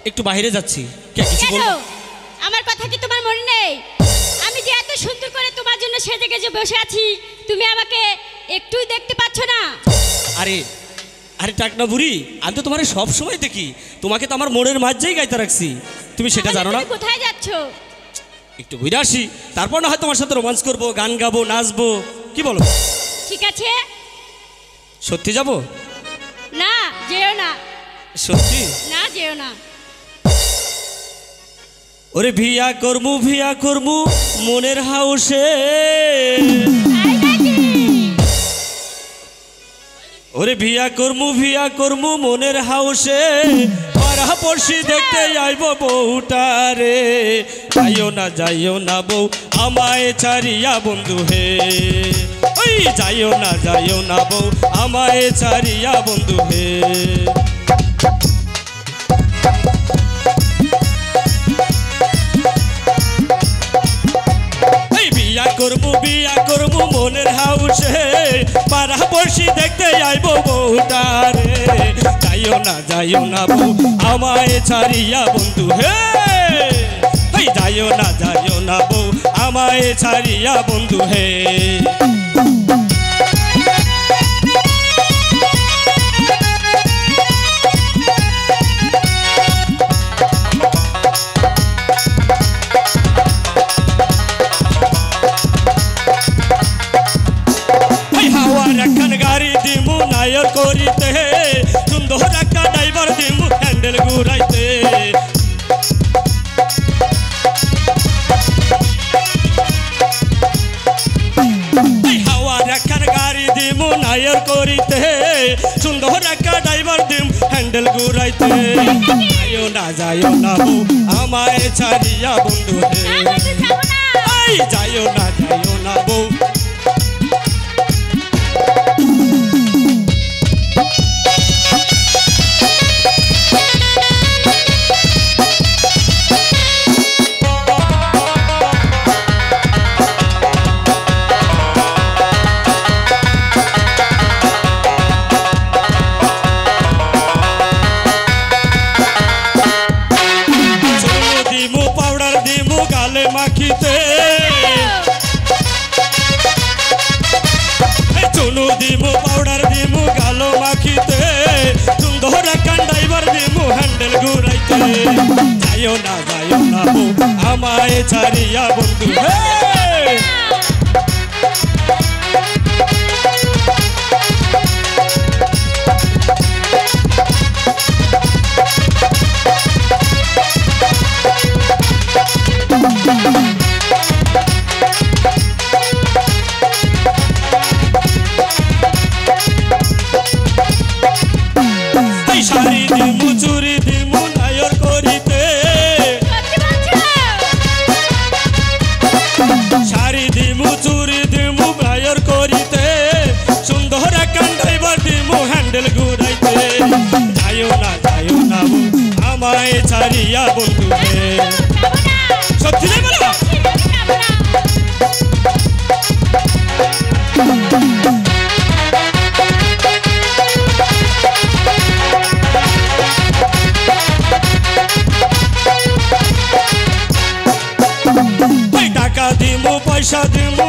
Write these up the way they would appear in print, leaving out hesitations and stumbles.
একটু বাইরে যাচ্ছি। কে কিছু বল? আমার কথা কি তোমার মনে নেই? আমি যে এত সুন্দর করে তোমার জন্য সেজে গেজে বসে আছি, তুমি আমাকে একটুই দেখতে পাচ্ছ না? আরে আরে টাকনা বুড়ি, আমি তো তোমারে সব সময় দেখি, তোমাকে তো আমার মনের মাঝেই গাইতে রাখছি, তুমি সেটা জানো না? কোথায় যাচ্ছ? একটু ঘুরে আসি, তারপর না হয় তোমার সাথে রোমান্স করবো, গান গাবো, নাচবো, কি বলো? ঠিক আছে। সত্যি যাবো? না যেও না। সত্যি না যেও না। ওরে ভিয়া করমু মনের হাউসে, ওরে ভিয়া করমু মনের হাউসে, পাড়া পড়শি দেখতে আইব বউটারে, যাইও না বউ আমায় ছাড়িয়া বন্ধু হে, ওই যাইও না বউ আমায় ছাড়িয়া বন্ধু হে। বিয়া করবো মনের হাউসে, পাড়া পড়শি দেখতে আইব বউটারে, যাইও না বউ আমায় ছাড়িয়া বন্ধু হে, যাইও না বউ আমায় ছাড়িয়া বন্ধু হে। গাড়ি দিমু নায়র করিতে, সুন্দর একটা ড্রাইভার দিমু হ্যান্ডেল ঘুরাইতে, হাওয়ার একখান গাড়ি দিমু নায়র করিতে, সুন্দর একটা ড্রাইভার দিমু হ্যান্ডেল ঘুরাইতে, যাইও না বউ আমায় ছাড়িয়া বন্ধু হে, যাইও না বউ। মাখিতে চুনু দিমু পাউডার দিমু গালো মাখিতে, সুন্দর একখান ড্রাইভার দিমু হ্যান্ডেল ঘুরাইতে, যাইও না বউ আমায় ছাড়িয়া বন্ধু হে। শাড়ি দিমু চুরি দিমু নায়র করিতে, শাড়ি দিমু চুরি দিমু নায়র করিতে, সুন্দর একখান ড্রাইভার দিমু হ্যান্ডেল ঘুরাইতে, যাইও না বউ আমায় ছাড়িয়া বন্ধু হে। সত্যি না বলো? টাকা দিমু পয়সা দিমু,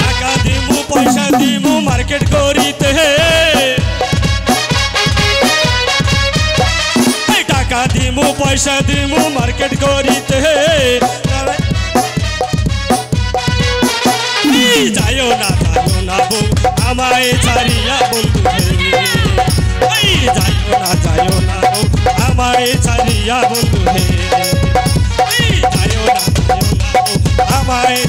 টাকা দিমু পয়সা দিমু মার্কেট করিতে, টাকা দিমু পয়সা দিমু মার্কেট করিতে, যাইও না বউ আমায় ছাড়িয়া বন্ধু হে, যাইও না বউ আমায় ছাড়িয়া বন্ধু হে, যাইও না বউ আমায়